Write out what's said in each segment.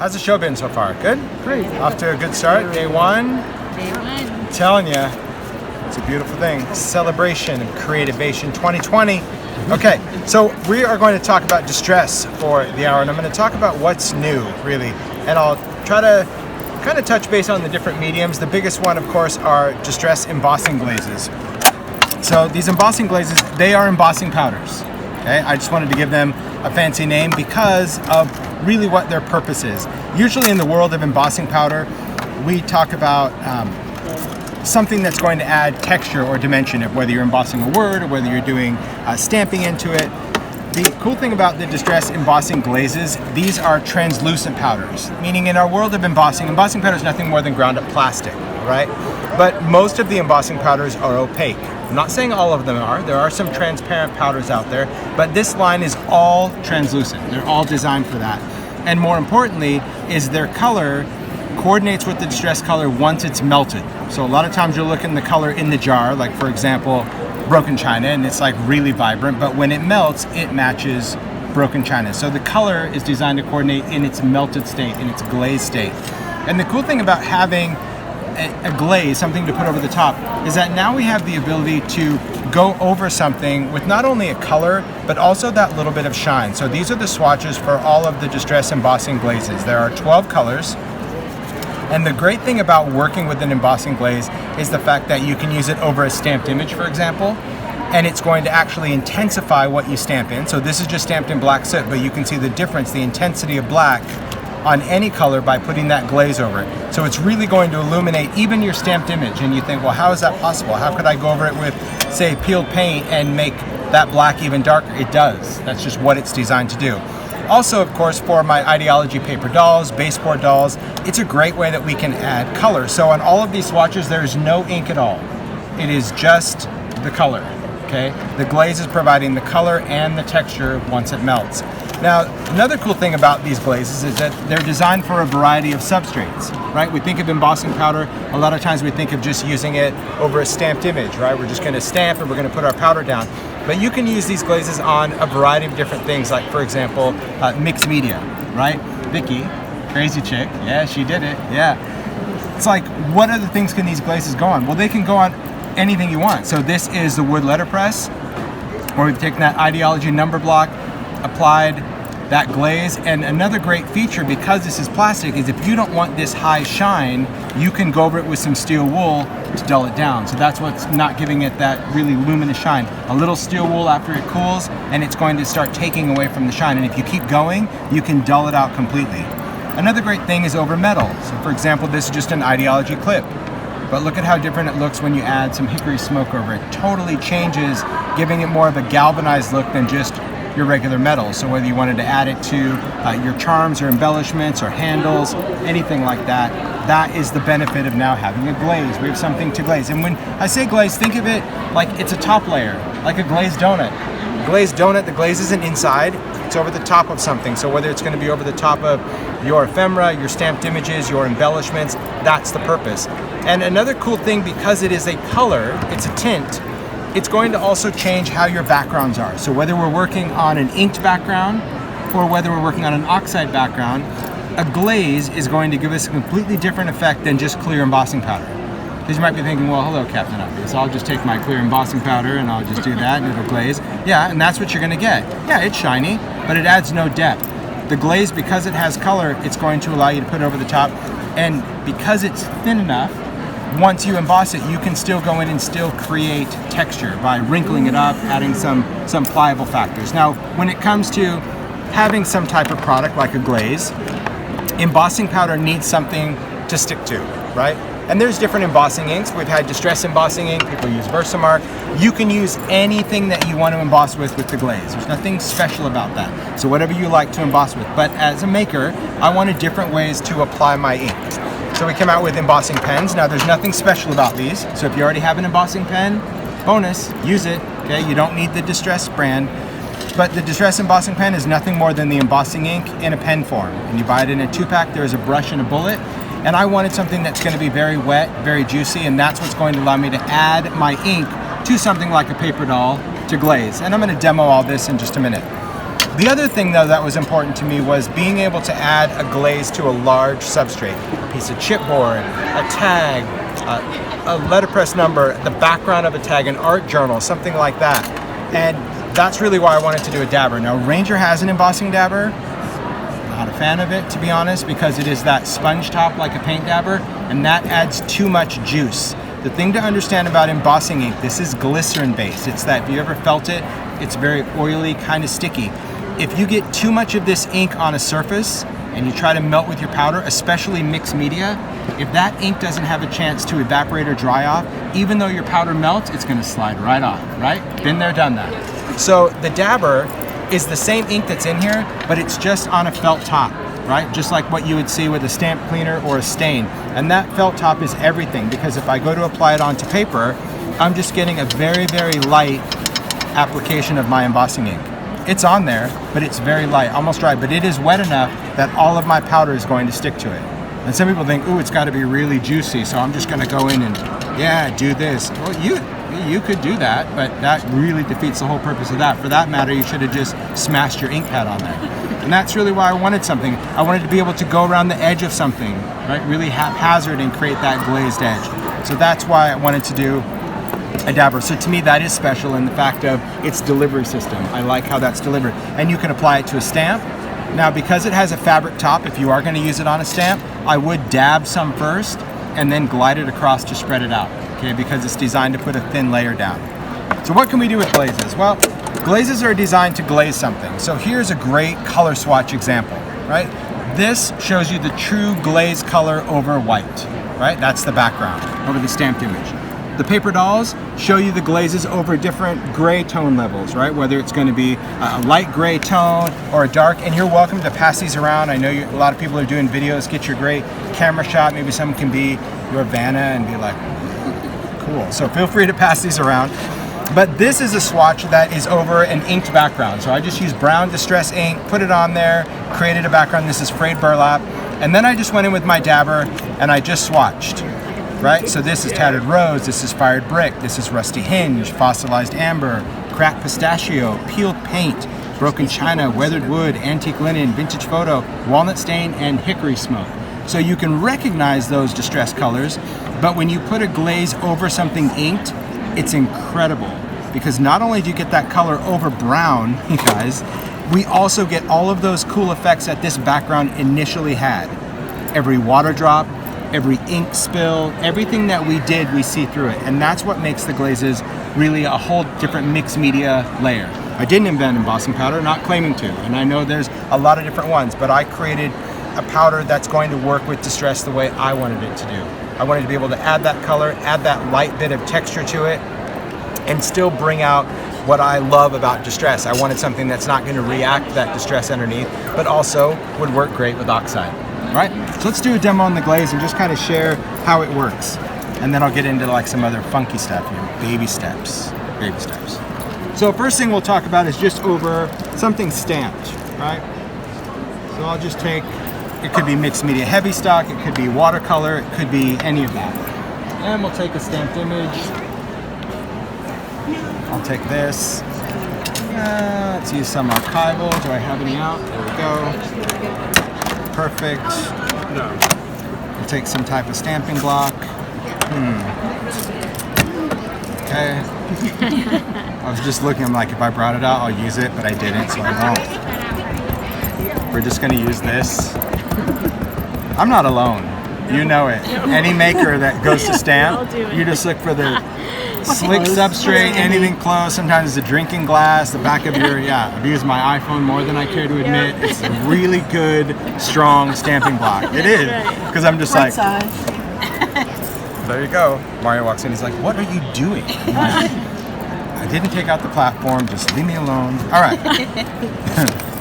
How's the show been so far? Good? Great. Off to a good start. Day one. Day one. I'm telling you, it's a beautiful thing. Celebration of Creativation 2020. Okay, so we are going to talk about distress for the hour, and I'm going to talk about what's new, really. And I'll try to kind of touch base on the different mediums. The biggest one, of course, are distress embossing glazes. So these embossing glazes, they are embossing powders. Okay, I just wanted to give them a fancy name because of really what their purpose is. Usually in the world of embossing powder, we talk about something that's going to add texture or dimension, of whether you're embossing a word or whether you're doing stamping into it. The cool thing about the distress embossing glazes, these are translucent powders, meaning in our world of embossing powder is nothing more than ground up plastic, right? But most of the embossing powders are opaque. I'm not saying all of them are. There are some transparent powders out there, but this line is all translucent. They're all designed for that. And more importantly, is their color coordinates with the distress color once it's melted. So a lot of times you'll look in the color in the jar, like for example, broken china, and it's like really vibrant, but when it melts, it matches broken china. So the color is designed to coordinate in its melted state, in its glazed state. And the cool thing about having a glaze, something to put over the top, is that now we have the ability to go over something with not only a color, but also that little bit of shine. So these are the swatches for all of the distress embossing glazes. There are 12 colors. And the great thing about working with an embossing glaze is the fact that you can use it over a stamped image, for example, and it's going to actually intensify what you stamp in. So this is just stamped in black soot, but you can see the difference, the intensity of black on any color by putting that glaze over it. So it's really going to illuminate even your stamped image. And you think, well, how is that possible? How could I go over it with, say, peeled paint and make that black even darker? It does. That's just what it's designed to do. Also, of course, for my ideology paper dolls, baseboard dolls, it's a great way that we can add color. So on all of these swatches, there is no ink at all. It is just the color, okay? The glaze is providing the color and the texture once it melts. Now, another cool thing about these glazes is that they're designed for a variety of substrates, right? We think of embossing powder, a lot of times we think of just using it over a stamped image, right? We're just gonna stamp and we're gonna put our powder down. But you can use these glazes on a variety of different things, like for example, mixed media, right? Vicky, crazy chick, yeah, she did it, yeah. It's like, what other things can these glazes go on? Well, they can go on anything you want. So this is the wood letterpress, where we've taken that ideology number block, applied that glaze, and another great feature, because this is plastic, is if you don't want this high shine, you can go over it with some steel wool to dull it down. So that's what's not giving it that really luminous shine. A little steel wool after it cools, and it's going to start taking away from the shine. And if you keep going, you can dull it out completely. Another great thing is over metal. So for example, this is just an ideology clip. But look at how different it looks when you add some hickory smoke over it. Totally changes, giving it more of a galvanized look than just your regular metal. So whether you wanted to add it to your charms or embellishments or handles, anything like that, that is the benefit of now having a glaze. We have something to glaze. And when I say glaze, think of it like it's a top layer, like a glazed donut. Glazed donut, the glaze isn't inside, it's over the top of something. So whether it's going to be over the top of your ephemera, your stamped images, your embellishments, that's the purpose. And another cool thing, because it is a color, it's a tint, it's going to also change how your backgrounds are. So whether we're working on an inked background or whether we're working on an oxide background, a glaze is going to give us a completely different effect than just clear embossing powder. Because you might be thinking, well, hello, Captain Obvious. I'll just take my clear embossing powder and I'll just do that and it'll glaze. Yeah, and that's what you're gonna get. Yeah, it's shiny, but it adds no depth. The glaze, because it has color, it's going to allow you to put it over the top. And because it's thin enough, once you emboss it, you can still go in and still create texture by wrinkling it up, adding some pliable factors. Now, when it comes to having some type of product like a glaze, embossing powder needs something to stick to, right? And there's different embossing inks. We've had distress embossing ink, people use Versamark. You can use anything that you want to emboss with the glaze. There's nothing special about that. So whatever you like to emboss with. But as a maker, I wanted different ways to apply my ink. So we came out with embossing pens. Now there's nothing special about these. So if you already have an embossing pen, bonus, use it, okay? You don't need the distress brand. But the distress embossing pen is nothing more than the embossing ink in a pen form. And you buy it in a 2-pack, there's a brush and a bullet. And I wanted something that's going to be very wet, very juicy, and that's what's going to allow me to add my ink to something like a paper doll to glaze. And I'm going to demo all this in just a minute. The other thing though that was important to me was being able to add a glaze to a large substrate, a piece of chipboard, a tag, a letterpress number, the background of a tag, an art journal, something like that. And that's really why I wanted to do a dabber. Now Ranger has an embossing dabber. Not a fan of it, to be honest, because it is that sponge top like a paint dabber, and that adds too much juice. The thing to understand about embossing ink, this is glycerin based. It's that, if you ever felt it, it's very oily, kind of sticky. If you get too much of this ink on a surface and you try to melt with your powder, especially mixed media, if that ink doesn't have a chance to evaporate or dry off, even though your powder melts, it's gonna slide right off, right? Been there, done that. So the dabber is the same ink that's in here, but it's just on a felt top, right? Just like what you would see with a stamp cleaner or a stain. And that felt top is everything, because if I go to apply it onto paper, I'm just getting a very, very light application of my embossing ink. It's on there, but it's very light, almost dry, but it is wet enough that all of my powder is going to stick to it. And some people think, ooh, it's got to be really juicy, so I'm just going to go in and, yeah, do this. Well, you could do that, but that really defeats the whole purpose of that. For that matter, you should have just smashed your ink pad on there. And that's really why I wanted something. I wanted to be able to go around the edge of something, right? Really haphazard and create that glazed edge. So that's why I wanted to do a dabber. So to me, that is special in the fact of its delivery system. I like how that's delivered. And you can apply it to a stamp. Now, because it has a fabric top, if you are going to use it on a stamp, I would dab some first and then glide it across to spread it out, okay? Because it's designed to put a thin layer down. So what can we do with glazes? Well, glazes are designed to glaze something. So here's a great color swatch example, right? This shows you the true glaze color over white, right? That's the background over the stamped image. The paper dolls show you the glazes over different gray tone levels, right? Whether it's going to be a light gray tone or a dark, and you're welcome to pass these around. I know a lot of people are doing videos. Get your great camera shot. Maybe someone can be your Vanna and be like, cool. So feel free to pass these around. But this is a swatch that is over an inked background. So I just used brown distress ink, put it on there, created a background. This is frayed burlap. And then I just went in with my dabber and I just swatched. Right? So this is Tattered Rose, this is Fired Brick, this is Rusty Hinge, Fossilized Amber, Cracked Pistachio, Peeled Paint, Broken China, Weathered Wood, Antique Linen, Vintage Photo, Walnut Stain, and Hickory Smoke. So you can recognize those distress colors, but when you put a glaze over something inked, it's incredible. Because not only do you get that color over brown, you guys, we also get all of those cool effects that this background initially had. Every water drop, every ink spill, everything that we did, we see through it. And that's what makes the glazes really a whole different mixed media layer. I didn't invent embossing powder, not claiming to. And I know there's a lot of different ones, but I created a powder that's going to work with distress the way I wanted it to do. I wanted to be able to add that color, add that light bit of texture to it, and still bring out what I love about distress. I wanted something that's not going to react to that distress underneath, but also would work great with oxide. Right? So let's do a demo on the glaze and just kind of share how it works. And then I'll get into like some other funky stuff, you know, baby steps. So first thing we'll talk about is just over something stamped, right? So I'll just take, it could be mixed media heavy stock, it could be watercolor, it could be any of that. And we'll take a stamped image. I'll take this. Let's use some archival. Do I have any out? There we go. Perfect. We'll take some type of stamping block. Okay. I was just looking, I'm like, if I brought it out, I'll use it, but I didn't, so I won't. We're just gonna use this. I'm not alone. You know it. Any maker that goes to stamp, you just look for the slick substrate, anything close. Sometimes it's a drinking glass, the back of your, I've used my iPhone more than I care to admit. It's a really good, strong stamping block. It is, because I'm just like, there you go. Mario walks in, he's like, what are you doing? I'm like, I didn't take out the platform, just leave me alone. All right.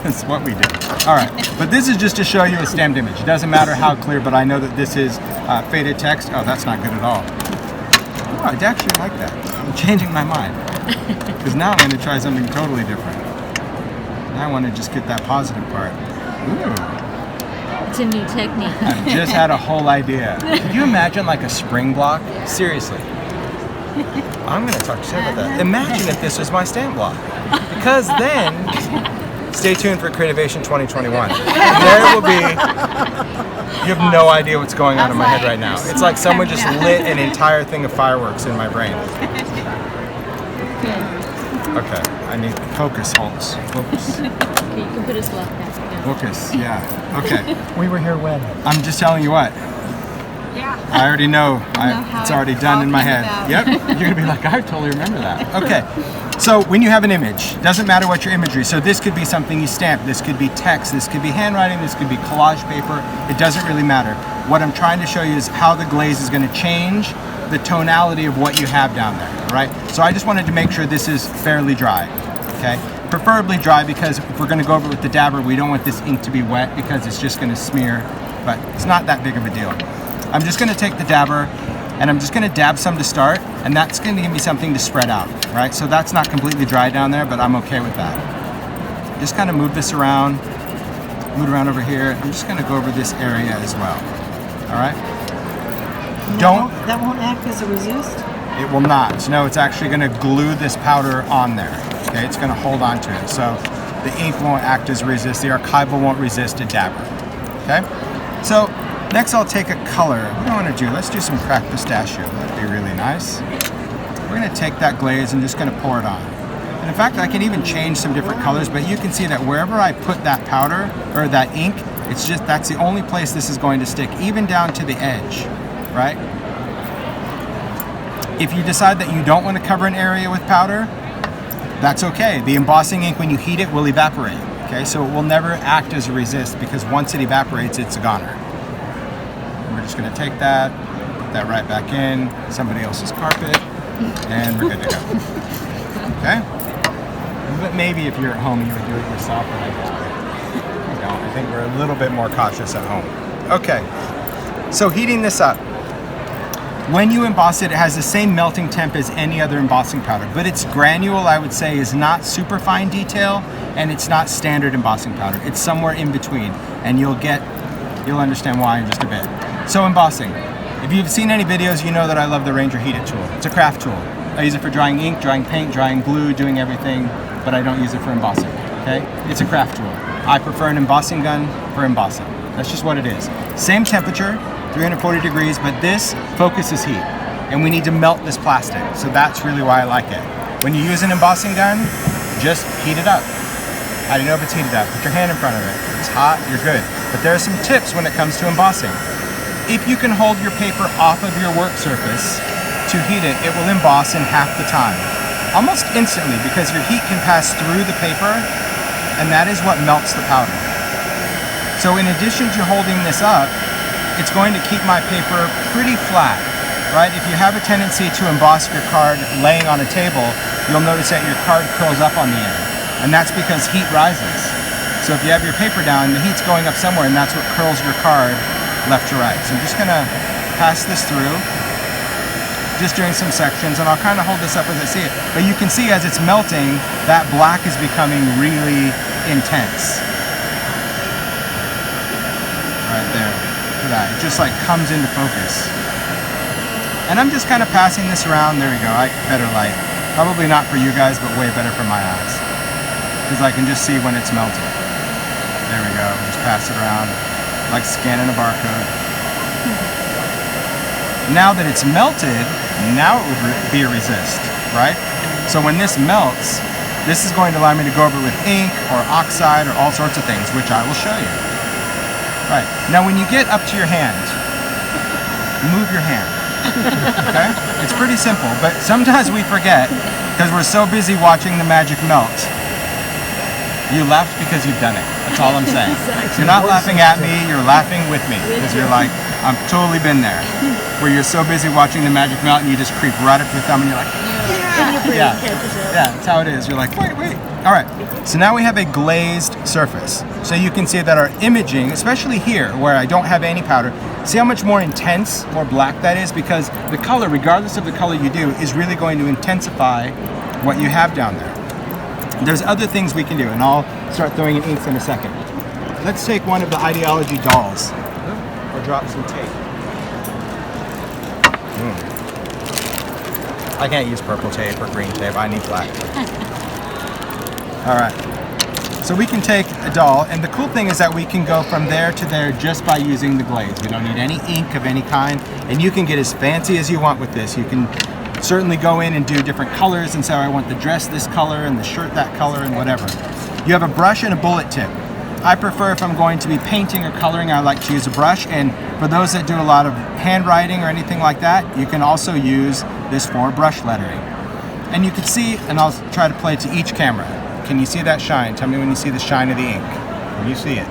That's what we do. All right, but this is just to show you a stamped image. It doesn't matter how clear, but I know that this is faded text. Oh, that's not good at all. Oh, I actually like that. I'm changing my mind. Because now I'm going to try something totally different. Now I want to just get that positive part. Ooh. It's a new technique. I just had a whole idea. Could you imagine like a spring block? Seriously. I'm going to talk to you about that. Imagine if this was my stamp block. Because then, Stay tuned for Creativation 2021. There will be, you have no idea what's going on in my head right now. It's like someone just lit an entire thing of fireworks in my brain. Okay, I need focus, Holtz. Focus. Okay, you can put his left back again. Focus, yeah. Okay. We were here when? I'm just telling you what. Yeah. I already know. It's already done in my head. about. Yep. You're going to be like, I totally remember that. Okay. So when you have an image, doesn't matter what your imagery. So this could be something you stamp. This could be text. This could be handwriting. This could be collage paper. It doesn't really matter. What I'm trying to show you is how the glaze is going to change the tonality of what you have down there, all right? So I just wanted to make sure this is fairly dry, okay? Preferably dry, because if we're gonna go over it with the dabber, we don't want this ink to be wet because it's just gonna smear, but it's not that big of a deal. I'm just gonna take the dabber and I'm just gonna dab some to start, and that's gonna give me something to spread out, right? So that's not completely dry down there, but I'm okay with that. Just kind of move this around, move it around over here. I'm just gonna go over this area as well, all right? That won't act as a resist? It will not. No, it's actually going to glue this powder on there. Okay, it's going to hold on to it. So the ink won't act as resist. The archival won't resist a dabber. Okay? So next I'll take a color. What do I want to do? Let's do some cracked pistachio. That'd be really nice. We're going to take that glaze and just going to pour it on. And in fact, I can even change some different colors, but you can see that wherever I put that powder or that ink, it's just, that's the only place this is going to stick, even down to the edge. Right? If you decide that you don't want to cover an area with powder, that's okay. The embossing ink, when you heat it, will evaporate. Okay, so it will never act as a resist, because once it evaporates, it's a goner. And we're just going to take that, put that right back in somebody else's carpet, and we're good to go. Okay? But maybe if you're at home, you would do it yourself, but I doubt it. You know, I think we're a little bit more cautious at home. Okay, so heating this up. When you emboss it, it has the same melting temp as any other embossing powder, but its granule, I would say, is not super fine detail, and it's not standard embossing powder. It's somewhere in between, and you'll understand why in just a bit. So embossing. If you've seen any videos, you know that I love the Ranger Heat It tool. It's a craft tool. I use it for drying ink, drying paint, drying glue, doing everything, but I don't use it for embossing, okay? It's a craft tool. I prefer an embossing gun for embossing. That's just what it is. Same temperature, 340 degrees, but this focuses heat, and we need to melt this plastic, so that's really why I like it. When you use an embossing gun, just heat it up. How do you know if it's heated up? Put your hand in front of it. If it's hot, you're good. But there are some tips when it comes to embossing. If you can hold your paper off of your work surface to heat it, it will emboss in half the time. Almost instantly, because your heat can pass through the paper, and that is what melts the powder. So in addition to holding this up, it's going to keep my paper pretty flat, right? If you have a tendency to emboss your card laying on a table, you'll notice that your card curls up on the end, and that's because heat rises. So if you have your paper down, the heat's going up somewhere, and that's what curls your card left to right. So I'm just gonna pass this through, just doing some sections, and I'll kind of hold this up as I see it. But you can see as it's melting, that black is becoming really intense. Right there. Look at that. It just like comes into focus. And I'm just kind of passing this around. There we go. Better light. Probably not for you guys, but way better for my eyes. Because I can just see when it's melted. There we go. Just pass it around like scanning a barcode. Now that it's melted, now it would be a resist, right? So when this melts, this is going to allow me to go over with ink or oxide or all sorts of things, which I will show you. Right, now when you get up to your hand, move your hand, okay? It's pretty simple, but sometimes we forget because we're so busy watching the magic melt. You laughed because you've done it, that's all I'm saying. You're not laughing at me, you're laughing with me, because you're like, I've totally been there, where you're so busy watching the magic melt and you just creep right up to your thumb and you're like, yeah, that's how it is. You're like, wait. All right, so now we have a glazed surface. So you can see that our imaging, especially here where I don't have any powder, see how much more intense, more black that is? Because the color, regardless of the color you do, is really going to intensify what you have down there. There's other things we can do, and I'll start throwing in inks in a second. Let's take one of the Ideology dolls, or drop some tape. I can't use purple tape or green tape, I need black tape. All right, So we can take a doll, and the cool thing is that we can go from there to there just by using the glaze. We don't need any ink of any kind, and you can get as fancy as you want with this. You can certainly go in and do different colors and say, I want the dress this color and the shirt that color and whatever. You have a brush and a bullet tip. I prefer, if I'm going to be painting or coloring, I like to use a brush, and for those that do a lot of handwriting or anything like that, you can also use this for brush lettering. And you can see, and I'll try to play it to each camera. Can you see that shine? Tell me when you see the shine of the ink. Can you see it?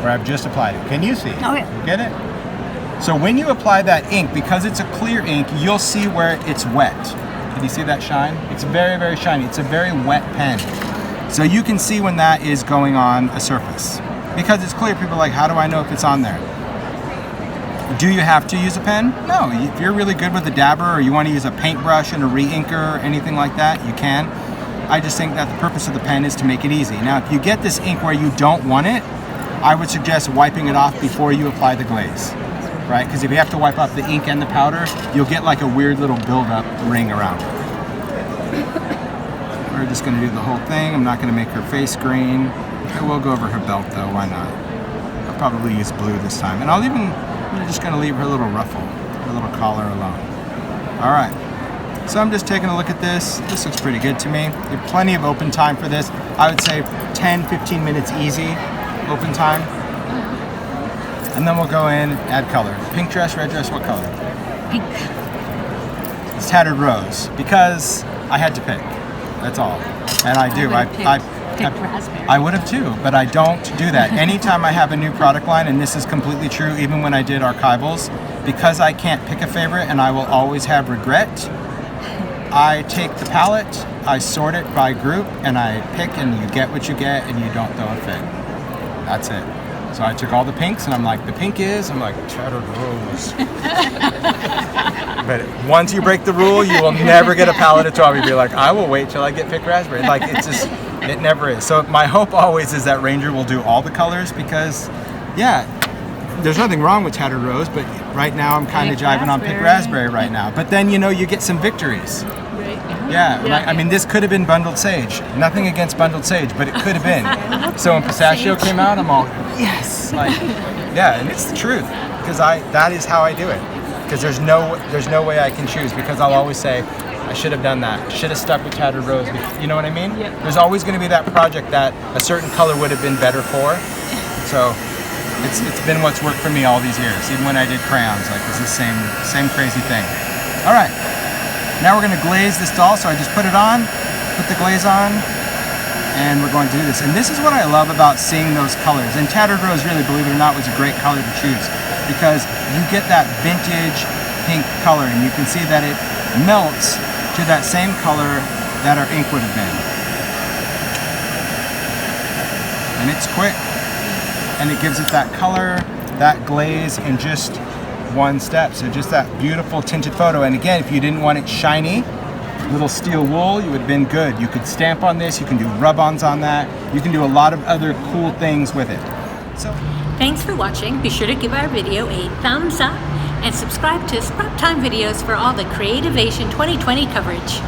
Where I've just applied it. Can you see it? Oh, yeah. You get it? So when you apply that ink, because it's a clear ink, you'll see where it's wet. Can you see that shine? It's very, very shiny. It's a very wet pen. So you can see when that is going on a surface. Because it's clear, people are like, how do I know if it's on there? Do you have to use a pen? No, if you're really good with a dabber or you want to use a paintbrush and a re-inker or anything like that, you can. I just think that the purpose of the pen is to make it easy. Now, if you get this ink where you don't want it, I would suggest wiping it off before you apply the glaze, right? Because if you have to wipe off the ink and the powder, you'll get like a weird little buildup ring around it. We're just going to do the whole thing. I'm not going to make her face green. I will go over her belt though, why not? I'll probably use blue this time. And I'm just going to leave her little ruffle, her little collar alone. All right. So I'm just taking a look at this. This looks pretty good to me. You have plenty of open time for this. I would say 10, 15 minutes easy open time. And then we'll go in, add color. Pink dress, red dress, what color? Pink. It's Tattered Rose because I had to pick. That's all. And I do. I would have too, but I don't do that. Anytime I have a new product line, and this is completely true even when I did archivals, because I can't pick a favorite and I will always have regret, I take the palette, I sort it by group, and I pick, and you get what you get, and you don't throw a fit. That's it. So I took all the pinks, and I'm like, the pink is, I'm like, Tattered Rose. But once you break the rule, you will never get a palette at 12. You'll be like, I will wait till I get picked raspberry. Like, it's just, it never is. So my hope always is that Ranger will do all the colors because, yeah, there's nothing wrong with Tattered Rose, but right now I'm kind of jiving on Pick Raspberry right now. But then, you know, you get some victories. Yeah, like, I mean, this could have been Bundled Sage. Nothing against Bundled Sage, but it could have been. So when Pistachio came out, I'm all, yes! Like, yeah, and it's the truth, because that is how I do it. Because there's no way I can choose, because I'll always say, I should have done that. Should have stuck with Tattered Rose. You know what I mean? Yep. There's always going to be that project that a certain color would have been better for. So it's been what's worked for me all these years. Even when I did crayons, like it's the same crazy thing. All right. Now we're going to glaze this doll, so I just put it on, put the glaze on, and we're going to do this. And this is what I love about seeing those colors. And Tattered Rose, really, believe it or not, was a great color to choose because you get that vintage pink color, and you can see that it melts to that same color that our ink would have been. And it's quick, and it gives it that color, that glaze, in just one step. So just that beautiful tinted photo. And again, if you didn't want it shiny, little steel wool, you would have been good. You could stamp on this, you can do rub-ons on that, you can do a lot of other cool things with it. So thanks for watching. Be sure to give our video a thumbs up and subscribe to Scrap Time videos for all the Creativation 2020 coverage.